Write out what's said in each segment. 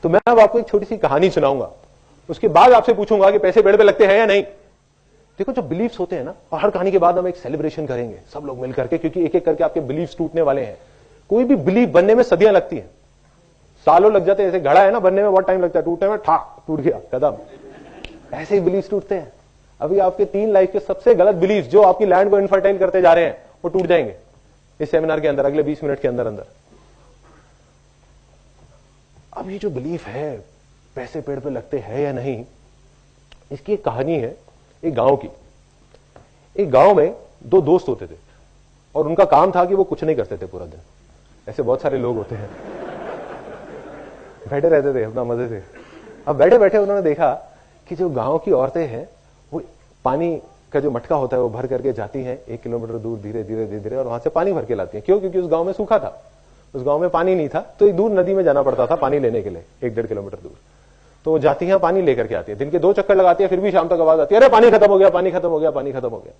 तो मैं अब आपको एक छोटी सी कहानी सुनाऊंगा, उसके बाद आपसे पूछूंगा कि पैसे पेड़ पे लगते हैं या नहीं। देखो जो बिलीफ्स होते हैं ना, और हर कहानी के बाद हम एक सेलिब्रेशन करेंगे सब लोग मिलकर के, क्योंकि एक एक करके आपके बिलीफ्स टूटने वाले हैं। कोई भी बिलीफ बनने में सदियां लगती हैं, सालों लग जाते हैं। जैसे घड़ा है ना, बनने में बहुत टाइम लगता है, टूटने में ठाक टूट गया खत्म। ऐसे ही बिलीफ टूटते हैं। अभी आपके 3 लाइफ के सबसे गलत बिलीफ जो आपकी लैंड को इनफर्टाइल करते जा रहे हैं, वो टूट जाएंगे इस सेमिनार के अंदर, अगले 20 मिनट के अंदर अंदर। अब ये जो बिलीफ है पैसे पेड़ पे लगते हैं या नहीं, इसकी एक कहानी है एक गांव की। एक गांव में 2 दोस्त होते थे और उनका काम था कि वो कुछ नहीं करते थे पूरा दिन। ऐसे बहुत सारे लोग होते हैं, बैठे रहते थे अपना मजे से। अब बैठे बैठे उन्होंने देखा कि जो गांव की औरतें हैं वो पानी का जो मटका होता है वो भर करके जाती हैं 1 किलोमीटर दूर, धीरे धीरे धीरे धीरे, और वहां से पानी भर के लाती हैं। क्यों? क्योंकि उस गांव में सूखा था, उस गांव में पानी नहीं था, तो एक दूर नदी में जाना पड़ता था पानी लेने के लिए, 1-1.5 किलोमीटर दूर। तो वो जाती हैं, पानी लेकर के आती है, दिन के 2 चक्कर लगाती है, फिर भी शाम तक आवाज आती है, अरे पानी खत्म हो गया, पानी खत्म हो गया, पानी खत्म हो गया।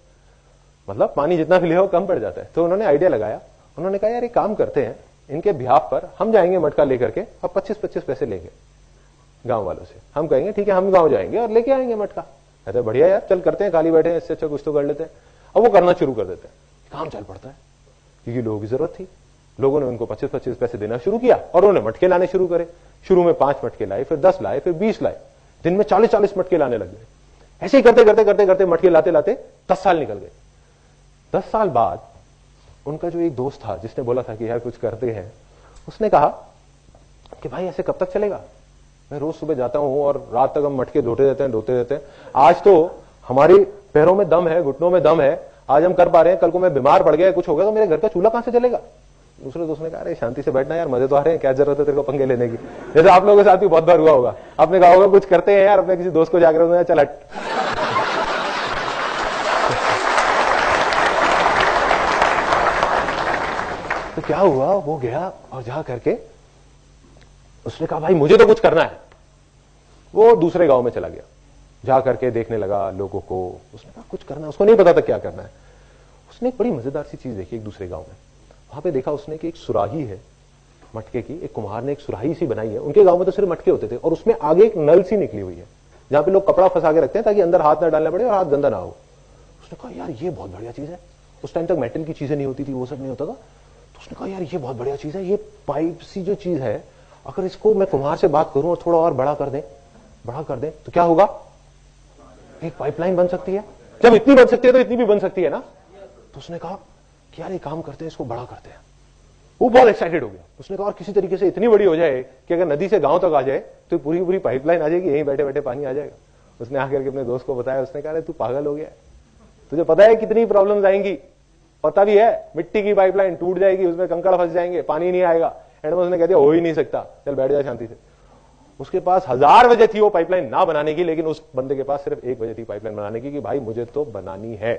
मतलब पानी जितना भी ले हो कम पड़ जाता है। तो उन्होंने आइडिया लगाया, उन्होंने कहा यार एक काम करते हैं, इनके बिहाफ पर हम जाएंगे मटका लेकर के, अब 25-25 पैसे लेंगे गांव वालों से। हम कहेंगे ठीक है हम गांव जाएंगे और लेके आएंगे मटका। कहते बढ़िया यार, चल करते हैं, खाली बैठे हैं, इससे अच्छा कुछ तो कर लेते हैं। अब वो करना शुरू कर देते हैं, काम चल पड़ता है, क्योंकि लोगों की जरूरत थी। लोगों ने उनको 25-25 पैसे देना शुरू किया और उन्होंने मटके लाने शुरू करे। शुरू में 5 मटके लाए, फिर 10 लाए, फिर 20 लाए, दिन में 40-40 मटके लाने लग गए। ऐसे ही करते करते करते करते मटके लाते लाते 10 साल निकल गए। 10 साल बाद उनका जो एक दोस्त था जिसने बोला था कि यार कुछ करते हैं, उसने कहा कि भाई ऐसे कब तक चलेगा, मैं रोज सुबह जाता हूं और रात तक हम मटके धोते रहते हैं। आज तो हमारी पैरों में दम है, घुटनों में दम है, आज हम कर पा रहे हैं, कल को मैं बीमार पड़ गया, कुछ हो गया तो मेरे घर का चूल्हा कहां से चलेगा। दूसरे दोस्त ने कहा अरे शांति से बैठना यार, मजे तो आ रहे हैं, क्या जरूरत है तेरे को पंगे लेने की। जैसे आप लोगों के साथ भी बहुत बार हुआ होगा, आपने कहा होगा कुछ करते हैं यार, अपने किसी दोस्त को जाकर चल हट। तो क्या हुआ, वो गया और जा करके उसने कहा भाई मुझे तो कुछ करना है। वो दूसरे गांव में चला गया, जा करके देखने लगा लोगों को। उसने कहा कुछ करना है, उसको नहीं पता था क्या करना है। उसने एक बड़ी मजेदार सी चीज देखी एक दूसरे गांव में। वहां पे देखा उसने कि एक सुराही है मटके की, एक कुम्हार ने एक सुराही सी बनाई है। उनके गांव में तो सिर्फ मटके होते थे और उसमें आगे एक नल सी निकली हुई है जहां पे लोग कपड़ा फंसा के रखते हैं ताकि अंदर हाथ ना डालना पड़े और हाथ गंदा ना हो। उसने कहा यार ये बहुत बढ़िया चीज है। उस टाइम तक मेटल की चीजें नहीं होती थी, वो सब नहीं होता था। तो उसने कहा यार ये बहुत बढ़िया चीज है, ये पाइप सी जो चीज है, अगर इसको मैं कुम्हार से बात करूं और थोड़ा और बड़ा कर दे तो क्या होगा, एक पाइपलाइन बन सकती है। जब इतनी बन सकती है तो इतनी भी बन सकती है ना। तो उसने कहा कि यार ये काम करते हैं, इसको बड़ा करते हैं। वो बहुत एक्साइटेड हो गया। उसने कहा और किसी तरीके से इतनी बड़ी हो जाए कि अगर नदी से गांव तक आ जाए तो पूरी पूरी पाइपलाइन आ जाएगी, यहीं बैठे बैठे पानी आ जाएगा। उसने आकर के अपने दोस्त को बताया। उसने कहा तू पागल हो गया, तुझे पता है कितनी प्रॉब्लम्स आएंगी, पता भी है, मिट्टी की पाइपलाइन टूट जाएगी, उसमें कंकड़ फंस जाएंगे, पानी नहीं आएगा। एंड में उसने कह दिया हो ही नहीं सकता, चल बैठ जाए शांति से। उसके पास 1000 वजह थी वो पाइपलाइन ना बनाने की, लेकिन उस बंदे के पास सिर्फ एक वजह थी पाइपलाइन बनाने की कि भाई मुझे तो बनानी है।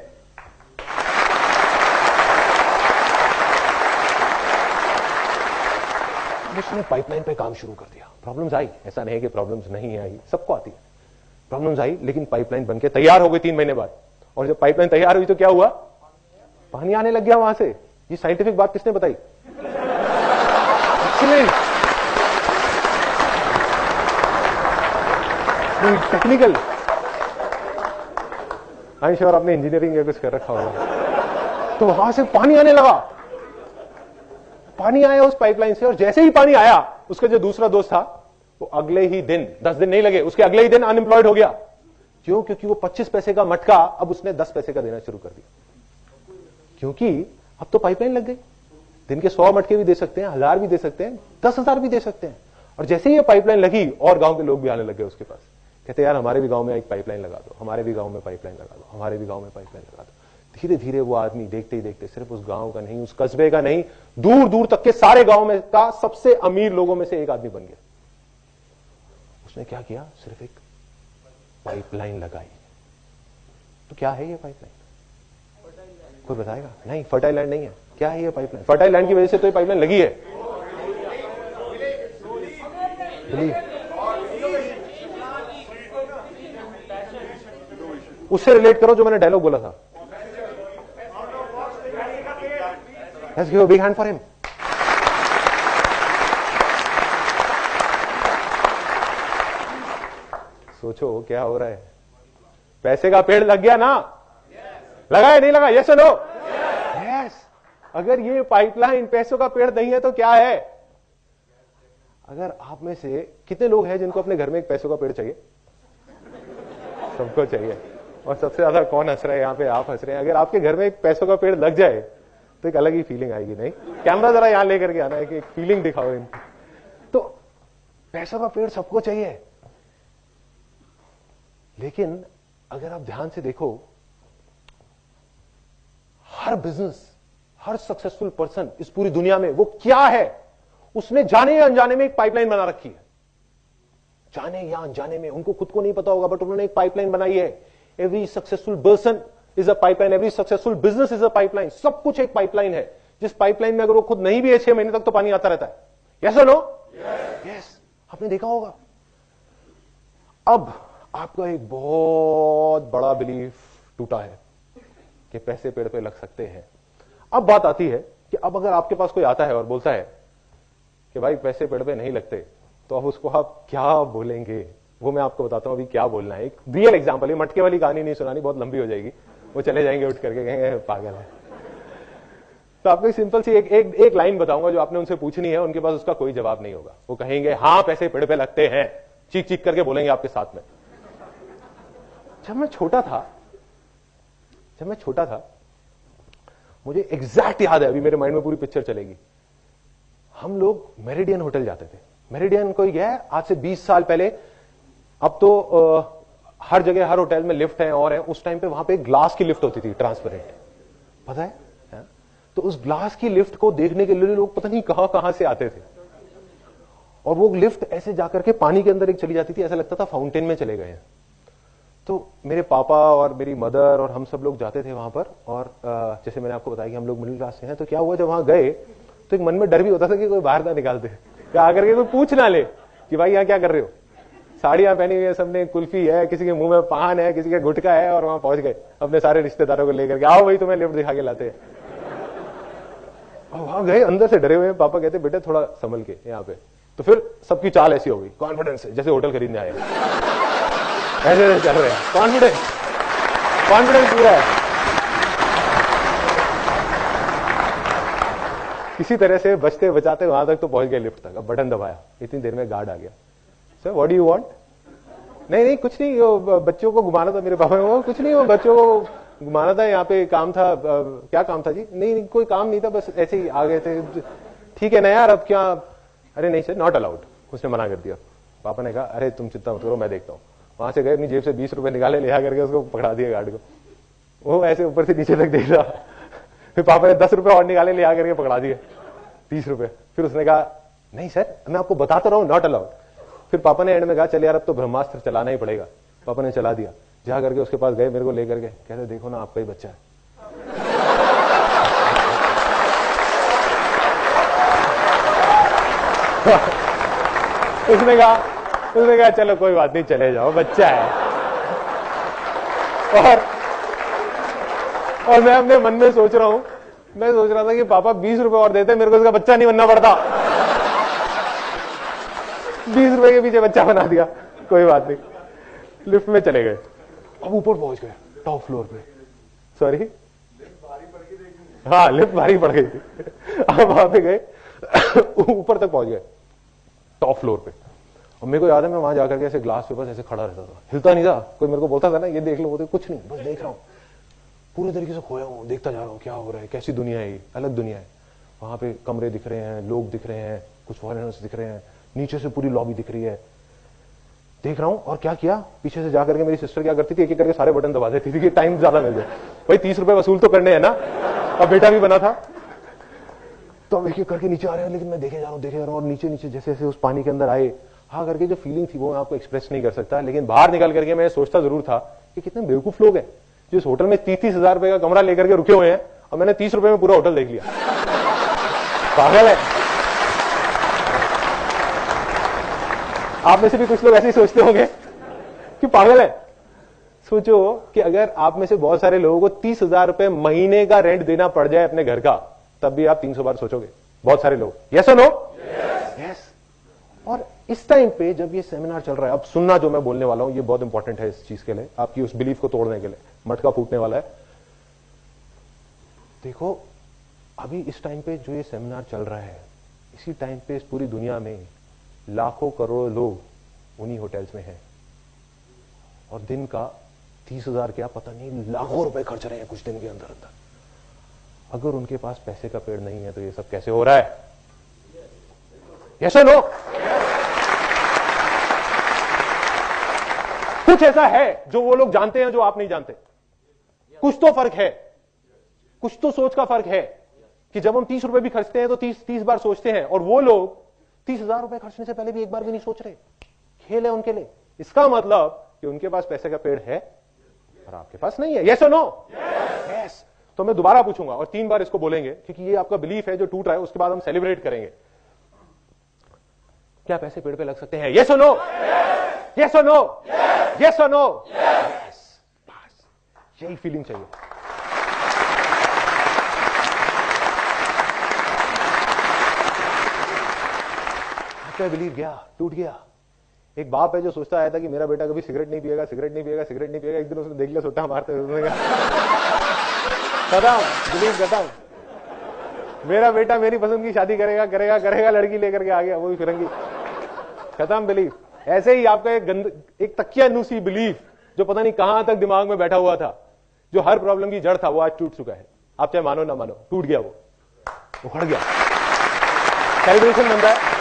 उसने पाइपलाइन पे काम शुरू कर दिया। प्रॉब्लम्स आई, ऐसा नहीं है कि प्रॉब्लम्स नहीं आई, सबको आती है। प्रॉब्लम्स आई, लेकिन पाइपलाइन बनके तैयार हो गई 3 महीने बाद। और जब पाइपलाइन तैयार हुई तो क्या हुआ, पानी आने लग गया वहां से। ये साइंटिफिक बात किसने बताई? टेक्निकल। आई श्योर आपने इंजीनियरिंग या कुछ कर रखा होगा। तो वहां से पानी आने लगा, पानी आया उस पाइपलाइन से। और जैसे ही पानी आया, उसका जो दूसरा दोस्त था वो अगले ही दिन, 10 दिन नहीं लगे, उसके अगले ही दिन अनएम्प्लॉयड हो गया। क्यों? क्योंकि वो 25 पैसे का मटका अब उसने 10 पैसे का देना शुरू कर दिया। क्योंकि अब तो पाइपलाइन लग गई। दिन के 100 मटके भी दे सकते हैं, 1000 भी दे सकते हैं, 10,000 भी दे सकते हैं। और जैसे ही ये पाइपलाइन लगी और गांव के लोग भी आने लगे उसके पास। कहते यार हमारे भी गांव में एक पाइपलाइन लगा दो, हमारे भी गांव में पाइपलाइन लगा दो, हमारे भी गांव में पाइपलाइन लगा दो। धीरे धीरे वो आदमी देखते ही देखते सिर्फ उस गांव का नहीं, उस कस्बे का नहीं, दूर दूर तक के सारे गांव में का सबसे अमीर लोगों में से एक आदमी बन गया। उसने क्या किया, सिर्फ एक पाइपलाइन लगाई। तो क्या है ये पाइपलाइन? कोई बताएगा? नहीं, फर्टाइल लैंड नहीं है। क्या है ये पाइपलाइन? फर्टाइल लैंड की वजह से तो ये पाइपलाइन लगी है। उससे रिलेट करो जो मैंने डायलॉग बोला था। Let's give a big hand for him. सोचो क्या हो रहा है। पैसे का पेड़ लग गया ना? लगा है नहीं लगा? यस और नो? यस। अगर ये पाइपलाइन पैसों का पेड़ नहीं है तो क्या है? अगर आप में से कितने लोग हैं जिनको अपने घर में एक पैसों का पेड़ चाहिए? सबको चाहिए। और सबसे ज्यादा कौन हंस रहा है यहां पे? आप हंस रहे हैं। अगर आपके घर में एक पैसों का पेड़ लग जाए तो एक अलग ही फीलिंग आएगी। नहीं, कैमरा जरा यहां लेकर के आना है कि एक फीलिंग दिखाओ इनको। तो पैसों का पेड़ सबको चाहिए, लेकिन अगर आप ध्यान से देखो, हर बिजनेस, हर सक्सेसफुल पर्सन इस पूरी दुनिया में वो क्या है, उसने जाने या अनजाने में एक पाइपलाइन बना रखी है। जाने या अनजाने में, उनको खुद को नहीं पता होगा, बट उन्होंने एक पाइपलाइन बनाई है। Every successful person is a pipeline, every successful business is a pipeline. सब कुछ एक पाइपलाइन है, जिस पाइपलाइन में अगर वो खुद नहीं भी है 6 महीने तक तो पानी आता रहता है। यस और नो? यस। आपने देखा होगा। अब आपका एक बहुत बड़ा बिलीफ टूटा है कि पैसे पेड़ पे लग सकते हैं। अब बात आती है कि अब अगर आपके पास कोई आता है और बोलता है कि भाई पैसे पेड़ पे नहीं लगते, तो अब उसको आप क्या बोलेंगे? वो मैं आपको बताता हूं अभी क्या बोलना है। एक रियल एग्जांपल है, मटके वाली कहानी नहीं सुनानी, बहुत लंबी हो जाएगी, वो चले जाएंगे उठ करके, कहेंगे पागल है। तो आपको सिंपल सी एक लाइन बताऊंगा जो आपने उनसे पूछनी है, उनके पास उसका कोई जवाब नहीं होगा। वो कहेंगे हाँ पैसे पेड़ पे लगते हैं, चीख चीख करके बोलेंगे आपके साथ में। जब मैं छोटा था मुझे एग्जैक्ट याद है, अभी मेरे माइंड में पूरी पिक्चर चलेगी। हम लोग मेरिडियन होटल जाते थे। मेरिडियन कोई गया है आज से 20 साल पहले? अब तो हर जगह हर होटल में लिफ्ट है और है। उस टाइम पे वहां पे ग्लास की लिफ्ट होती थी, ट्रांसपेरेंट, पता है? तो उस ग्लास की लिफ्ट को देखने के लिए लोग पता नहीं कहां कहां से आते थे, और वो लिफ्ट ऐसे जाकर के पानी के अंदर एक चली जाती थी, ऐसा लगता था फाउंटेन में चले गए हैं। तो मेरे पापा और मेरी मदर और हम सब लोग जाते थे वहां पर। और जैसे मैंने आपको बताया कि हम लोग मिडिल क्लास से हैं, तो क्या हुआ जब वहां गए तो एक मन में डर भी होता था कि कोई बाहर ना निकाल दे, क्या आकर के कोई पूछ ना ले कि भाई यहाँ क्या कर रहे हो। साड़ियां पहनी हुई है सबने, कुल्फी है, किसी के मुंह में पान है, किसी के गुटखा है, और वहां पहुंच गए अपने सारे रिश्तेदारों को लेकर के, आओ भाई तुम्हें लिफ्ट दिखा के लाते हैं। और वहां गए अंदर से डरे हुए। पापा कहते बेटे थोड़ा संभल के यहाँ पे। तो फिर सबकी चाल ऐसी हो गई, कॉन्फिडेंस है, जैसे होटल खरीदने आए ऐसे चल रहे हैं, कॉन्फिडेंस पूरा है। किसी तरह से बचते बचाते वहां तक तो पहुंच गए लिफ्ट तक। अब बटन दबाया, इतनी देर में गार्ड आ गया। Sir what do you want? नहीं कुछ नहीं, वो बच्चों को घुमाना था मेरे पापा। वो कुछ नहीं, वो बच्चों को घुमाना था, यहाँ पे काम था। क्या काम था जी? नहीं कोई काम नहीं था, बस ऐसे ही आ गए थे। ठीक है ना यार, अब क्या? अरे नहीं सर, नॉट अलाउड। उसने मना कर दिया। पापा ने कहा अरे तुम चिंता मत करो, मैं देखता हूँ। वहां से गए, अपनी जेब से 20 रुपए निकाले, ले करके उसको पकड़ा दिया गार्ड को। वो ऐसे ऊपर से नीचे तक देख रहा। फिर पापा ने 10 रुपए और निकाले, ले करके पकड़ा दिए 30 रुपए। फिर उसने कहा नहीं सर, मैं आपको बताता रहा हूँ, नॉट अलाउड। फिर पापा ने एंड में कहा चल यार अब तो ब्रह्मास्त्र चलाना ही पड़ेगा। पापा ने चला दिया। जा करके उसके पास गए, मेरे को लेकर के कहते देखो ना आपका ही बच्चा है। उसने कहा चलो कोई बात नहीं, चले जाओ, बच्चा है। और मैं अपने मन में सोच रहा हूं, मैं सोच रहा था कि पापा 20 रुपए और देते, मेरे को इसका बच्चा नहीं बनना पड़ता। 20 रुपए के पीछे बच्चा बना दिया, कोई बात नहीं। लिफ्ट में चले गए, अब ऊपर पहुंच गए, टॉप फ्लोर पे। सॉरी, हाँ लिफ्ट भारी पड़ गई थी। अब वहां पे गए, ऊपर तक पहुंच गए, टॉप फ्लोर पे। और मेरे को याद है मैं वहां जाकर के ऐसे ग्लास पे बस ऐसे खड़ा रहता था, हिलता नहीं था। कोई मेरे को बोलता था ना ये देख लो, वो कुछ नहीं, बस देख रहा हूँ, पूरे तरीके से खोया हूँ, देखता जा रहा हूँ क्या हो रहा है, कैसी दुनिया है, अलग दुनिया है। वहां पे कमरे दिख रहे हैं, लोग दिख रहे हैं, कुछ फॉरेनर्स दिख रहे हैं, नीचे से पूरी लॉबी दिख रही है, देख रहा हूं। और क्या किया, पीछे से जाकर के मेरी सिस्टर क्या करती थी, एक एक करके सारे बटन दबा देती थी कि टाइम ज्यादा मिल जाए। भाई 30 रुपए वसूल तो करने हैं ना, और बेटा भी बना था। तो अब एक एक करके नीचे आ रहे हैं, लेकिन मैं देखे जा रहा हूं, और नीचे नीचे जैसे जैसे उस पानी के अंदर आए, हाँ करके जो फीलिंग थी वो मैं आपको एक्सप्रेस नहीं कर सकता। लेकिन बाहर निकल करके मैं सोचता जरूर था कि कितने बेवकूफ लोग हैं जो इस होटल में 30-30 हजार रुपए का कमरा लेकर के रुके हुए हैं, और मैंने 30 रुपए में पूरा होटल देख लिया। पागल है। आप में से भी कुछ लोग ऐसे ही सोचते होंगे कि पागल है। सोचो कि अगर आप में से बहुत सारे लोगों को 30,000 रुपए महीने का रेंट देना पड़ जाए अपने घर का, तब भी आप 300 बार सोचोगे। बहुत सारे लोग, यस और नो? यस। और इस टाइम पे जब ये सेमिनार चल रहा है, अब सुनना जो मैं बोलने वाला हूं ये बहुत इंपॉर्टेंट है इस चीज के लिए, आपकी उस बिलीफ को तोड़ने के लिए, मटका फूटने वाला है। देखो अभी इस टाइम पे जो ये सेमिनार चल रहा है, इसी टाइम पे इस पूरी दुनिया में लाखों करोड़ों लोग उन्हीं होटल्स में हैं और दिन का 30,000 क्या पता नहीं लाखों रुपए खर्च रहे हैं कुछ दिन के अंदर अंदर। अगर उनके पास पैसे का पेड़ नहीं है तो ये सब कैसे हो रहा है? यस और नो? कुछ ऐसा है जो वो लोग जानते हैं जो आप नहीं जानते। कुछ तो फर्क है, कुछ तो सोच का फर्क है कि जब हम 30 रुपए भी खर्चते हैं तो 30 बार सोचते हैं, और वो लोग 30,000 रुपए खर्चने से पहले भी एक बार भी नहीं सोच रहे। खेल है उनके लिए। इसका मतलब कि उनके पास पैसे का पेड़ है और आपके पास नहीं है। यस और नो? यस। तो मैं दोबारा पूछूंगा और 3 बार इसको बोलेंगे, क्योंकि ये आपका बिलीफ है जो टूट रहा है, उसके बाद हम सेलिब्रेट करेंगे। क्या पैसे पेड़ पे लग सकते हैं? यस और नो? यस और नो? यस और नो? यस। बस यही फीलिंग चाहिए। आपका बिलीव गया, टूट गया। एक बाप है जो सोचता आया था कि मेरा बेटा कभी सिगरेट नहीं पिएगा, सिगरेट नहीं पिएगा, सिगरेट नहीं पिएगा। एक दिन उसने देख लिया सोटा मारते हुए, खत्म, बिलीव खत्म। मेरा बेटा मेरी पसंद की शादी करेगा करेगा करेगा, लड़की लेकर के आ गया, वो भी फिरंगी, खत्म बिलीव। ऐसे ही आपका एक तकियानुसी बिलीफ जो पता नहीं कहां तक दिमाग में बैठा हुआ था, जो हर प्रॉब्लम की जड़ था, वो आज टूट चुका है। आप चाहे मानो ना मानो, टूट गया, वो उखड़ गया। सेलिब्रेशन बनता है।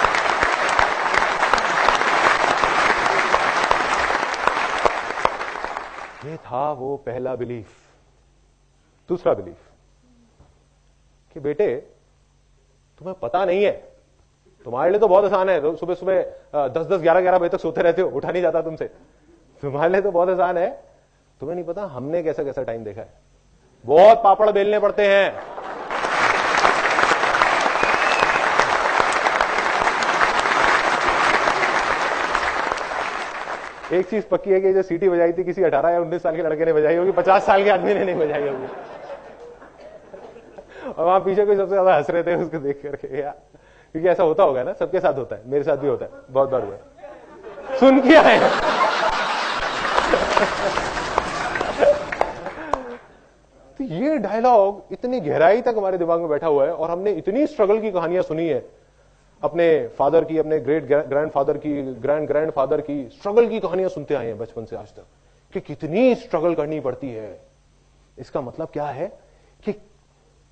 ये था वो पहला बिलीफ। दूसरा बिलीफ कि बेटे तुम्हें पता नहीं है, तुम्हारे लिए तो बहुत आसान है, सुबह सुबह 10-10, 11-11 बजे तक सोते रहते हो, उठा नहीं जाता तुमसे। तुम्हारे लिए तो बहुत आसान है, तुम्हें नहीं पता हमने कैसा कैसा टाइम देखा है। बहुत पापड़ बेलने पड़ते हैं। एक चीज पक्की है कि जो सीटी बजाई थी किसी 18 या 19 साल के लड़के ने बजाई होगी, 50 साल के आदमी ने नहीं बजाई होगी। और वहां पीछे कोई सबसे ज्यादा हंस रहे थे उसको देख करके यार, क्योंकि ऐसा होता होगा ना, सबके साथ होता है, मेरे साथ भी होता है, बहुत बार हुआ, सुन के आए। तो ये डायलॉग इतनी गहराई तक हमारे दिमाग में बैठा हुआ है, और हमने इतनी स्ट्रगल की कहानियां सुनी है, अपने फादर की, अपने ग्रेट ग्रैंडफादर की, ग्रैंडफादर की स्ट्रगल की कहानियां सुनते आए हैं बचपन से आज तक, कि कितनी स्ट्रगल करनी पड़ती है। इसका मतलब क्या है कि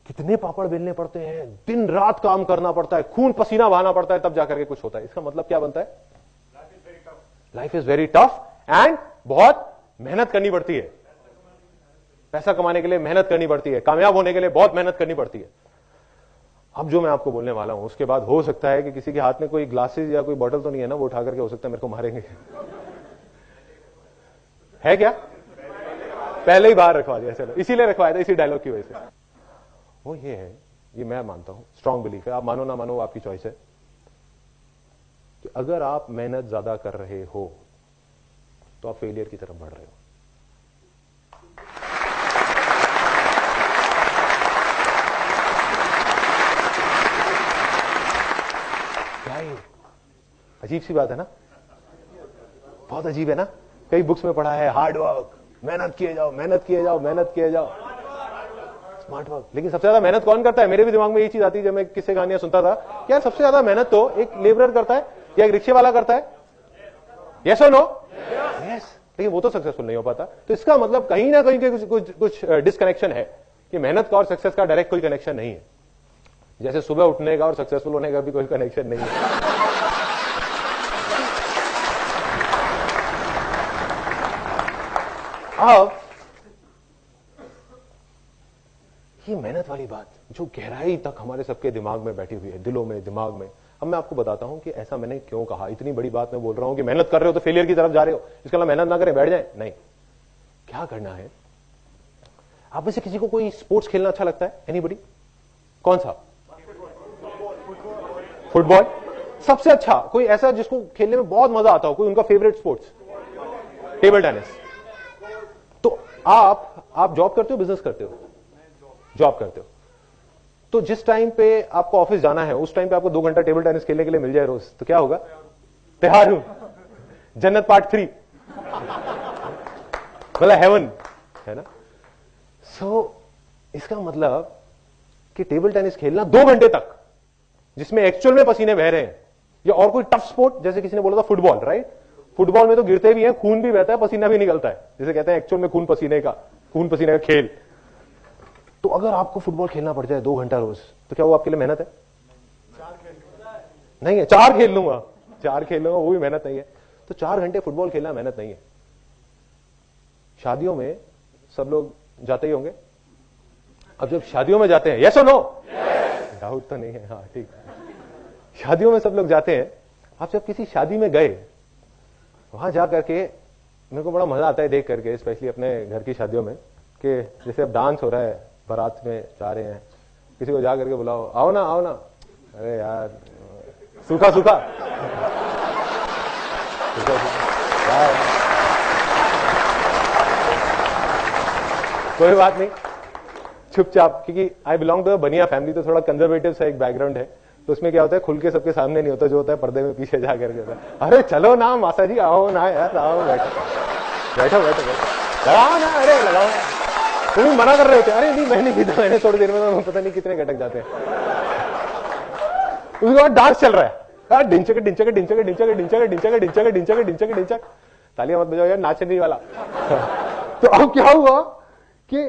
कितने पापड़ बेलने पड़ते हैं, दिन रात काम करना पड़ता है, खून पसीना बहाना पड़ता है, तब जाकर के कुछ होता है। इसका मतलब क्या बनता है? Life is very tough and बहुत मेहनत करनी पड़ती है। पैसा कमाने के लिए मेहनत करनी पड़ती है, कामयाब होने के लिए बहुत मेहनत करनी पड़ती है। अब जो मैं आपको बोलने वाला हूं उसके बाद हो सकता है कि किसी के हाथ में कोई ग्लासेस या कोई बोतल तो नहीं है ना, वो उठा करके हो सकता है मेरे को मारेंगे। है क्या? पहले ही बाहर रखवा दिया, चलो इसीलिए रखवाया था, इसी डायलॉग की वजह से। वो ये है, ये मैं मानता हूं, स्ट्रांग बिलीफ है, आप मानो ना मानो आपकी चॉइस है, कि अगर आप मेहनत ज्यादा कर रहे हो तो आप फेलियर की तरफ बढ़ रहे हो। अजीब सी बात है ना, बहुत अजीब है ना। कई बुक्स में पढ़ा है हार्ड वर्क, मेहनत किए जाओ, मेहनत किए जाओ, मेहनत किए जाओ, स्मार्ट वर्क। लेकिन सबसे ज्यादा मेहनत कौन करता है? मेरे भी दिमाग में ये चीज आती है जब मैं किससे कहानियां सुनता था, क्या सबसे ज्यादा मेहनत तो एक लेबरर करता है या एक रिक्शे वाला करता है। यस और नो? यस। लेकिन वो तो सक्सेसफुल नहीं हो पाता। तो इसका मतलब कहीं ना कहीं कुछ डिसकनेक्शन है, कि मेहनत का और सक्सेस का डायरेक्ट कोई कनेक्शन नहीं है। जैसे सुबह उठने का और सक्सेसफुल होने का भी कोई कनेक्शन नहीं है। अब ये मेहनत वाली बात जो गहराई तक हमारे सबके दिमाग में बैठी हुई है, दिलों में, दिमाग में। अब मैं आपको बताता हूं कि ऐसा मैंने क्यों कहा। इतनी बड़ी बात मैं बोल रहा हूं कि मेहनत कर रहे हो तो फेलियर की तरफ जा रहे हो, इसका मतलब मेहनत ना करें बैठ जाए, नहीं। क्या करना है? आप में से किसी को कोई स्पोर्ट्स खेलना अच्छा लगता है? एनीबॉडी? कौन सा? फुटबॉल सबसे अच्छा? कोई ऐसा जिसको खेलने में बहुत मजा आता हो, कोई उनका फेवरेट स्पोर्ट्स? Table tennis. तो आप जॉब करते हो, बिजनेस करते हो? जॉब करते हो। तो जिस टाइम पे आपको ऑफिस जाना है उस टाइम पे आपको 2 घंटा टेबल टेनिस खेलने के लिए मिल जाए रोज, तो क्या होगा? तैयार हूं, जन्नत पार्ट 3, मतलब हेवन, है ना। सो इसका मतलब कि टेबल टेनिस खेलना 2 घंटे तक, जिसमें एक्चुअल में पसीने बह रहे हैं, या और कोई टफ स्पोर्ट, जैसे किसी ने बोला था फुटबॉल, राइट, फुटबॉल में तो गिरते भी हैं, खून भी बहता है, पसीना भी निकलता है, जिसे कहते हैं एक्चुअल में खून पसीने का खेल। तो अगर आपको फुटबॉल खेलना पड़ जाए 2 घंटा रोज, तो क्या वो आपके लिए मेहनत है? नहीं है। 4 खेल लूंगा, वो भी मेहनत नहीं है। तो 4 घंटे फुटबॉल खेलना मेहनत नहीं है। शादियों में सब लोग जाते ही होंगे। अब जब शादियों में जाते हैं, यस और नो? डाउट तो नहीं है, हाँ ठीक। शादियों में सब लोग जाते हैं। आप जब किसी शादी में गए, वहां जा करके मेरे को बड़ा मजा आता है देख करके, स्पेशली अपने घर की शादियों में, कि जैसे अब डांस हो रहा है, बारात में जा रहे हैं, किसी को जा करके बुलाओ, आओ ना आओ ना, अरे यार सूखा सूखा कोई बात नहीं, चुपचाप, क्योंकि आई बिलोंग टू बनिया फैमिली, तो थोड़ा कंजर्वेटिव सा एक बैकग्राउंड है। तो उसमें क्या होता है, खुल के सबके सामने नहीं होता, जो होता है पर्दे में पीछे जा करके होता है। अरे चलो ना मासा जी, आओ ना यार, आओ, बैठो बैठो बैठो बैठो, लगाओ ना, अरे लगाओ। तुम भी मना कर रहे होते, अरे नहीं मैंने पीता, मैंने थोड़ी देर में पता नहीं कितने घटक जाते हैं। उसके बाद डांस चल रहा है, डिंचक डिंचक डिंचक डिंचक डिंचक डिंचक डिंचक डिंचक डिंचक डिंचक, तालियां मत बजाओ यार, नाचने वाला। तो अब क्या हुआ कि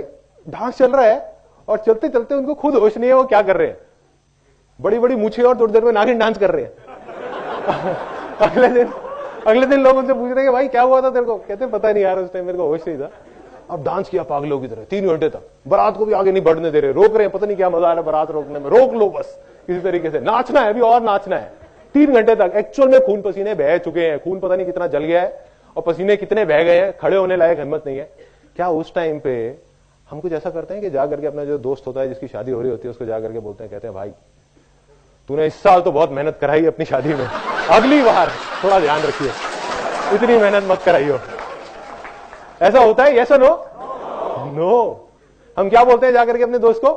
डांस चल रहा है, और चलते चलते उनको खुद होश नहीं है वो क्या कर रहे हैं, बड़ी बड़ी मूछे और थोड़ी देर में नागिन डांस कर रहे हैं। अगले दिन लोग उनसे पूछ रहे हैं कि भाई क्या हुआ था तेरे को, कहते हैं पता नहीं यार, उस टाइम मेरे को होश नहीं था। अब डांस किया पागलों की तरह 3 घंटे तक, बारात को भी आगे नहीं बढ़ने दे रहे, रोक रहे हैं, पता नहीं क्या मजा आ रहा है बारात रोकने में, रोक लो बस किसी तरीके से, नाचना है अभी और नाचना है। 3 घंटे तक एक्चुअल में खून पसीने बह चुके हैं, खून पता नहीं कितना जल गया है, और पसीने कितने बह गए हैं, खड़े होने लायक हिम्मत नहीं है। क्या उस टाइम पे हम कुछ ऐसा करते हैं कि जा करके अपना जो दोस्त होता है जिसकी शादी हो रही होती है उसको जा करके बोलते हैं, कहते हैं भाई तूने इस साल तो बहुत मेहनत कराई अपनी शादी में, अगली बार थोड़ा ध्यान रखिए, इतनी मेहनत मत कराइयो। ऐसा होता है, यस और नो? नो। हम क्या बोलते हैं जाकर के अपने दोस्त को,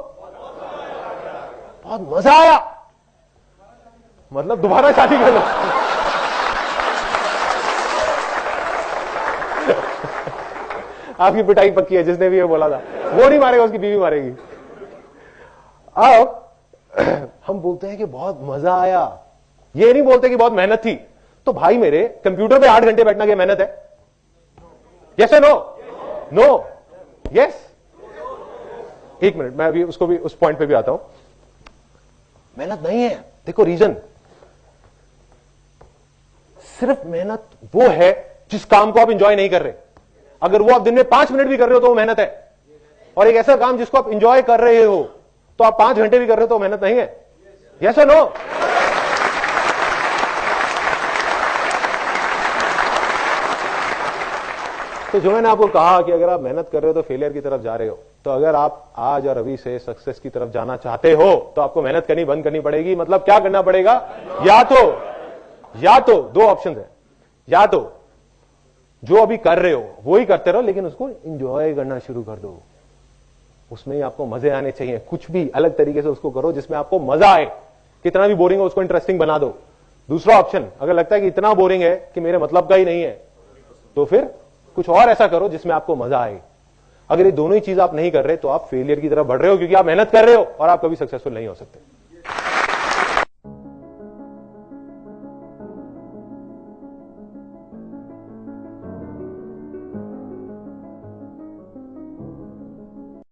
बहुत मजा आया, मतलब दोबारा शादी कर लो। आपकी पिटाई पक्की है, जिसने भी ये बोला था वो नहीं मारेगा, उसकी बीवी मारेगी। अब हम बोलते हैं कि बहुत मजा आया, ये नहीं बोलते कि बहुत मेहनत थी। तो भाई मेरे, कंप्यूटर पे 8 घंटे बैठना क्या मेहनत है? यस या नो? नो? यस? एक मिनट, मैं अभी उसको भी, उस पॉइंट पे भी आता हूं। मेहनत नहीं है, देखो रीजन, सिर्फ मेहनत वो है जिस काम को आप इंजॉय नहीं कर रहे। अगर वो आप दिन में 5 मिनट भी कर रहे हो तो वो मेहनत है, और एक ऐसा काम जिसको आप इंजॉय कर रहे हो तो आप 5 घंटे भी कर रहे हो तो मेहनत नहीं है। यस या नो? तो जो मैंने आपको कहा कि अगर आप मेहनत कर रहे हो तो फेलियर की तरफ जा रहे हो, तो अगर आप आज और अभी से सक्सेस की तरफ जाना चाहते हो तो आपको मेहनत करनी बंद करनी पड़ेगी। मतलब क्या करना पड़ेगा? या तो 2 ऑप्शन है, या तो जो अभी कर रहे हो वो ही करते रहो, लेकिन उसको इंजॉय करना शुरू कर दो, उसमें ही आपको मजे आने चाहिए। कुछ भी अलग तरीके से उसको करो जिसमें आपको मजा आए, कितना भी बोरिंग हो उसको इंटरेस्टिंग बना दो। दूसरा ऑप्शन, अगर लगता है कि इतना बोरिंग है कि मेरे मतलब का ही नहीं है, तो फिर कुछ और ऐसा करो जिसमें आपको मजा आए। अगर ये दोनों ही चीज आप नहीं कर रहे तो आप फेलियर की तरफ बढ़ रहे हो, क्योंकि आप मेहनत कर रहे हो और आप कभी सक्सेसफुल नहीं हो सकते।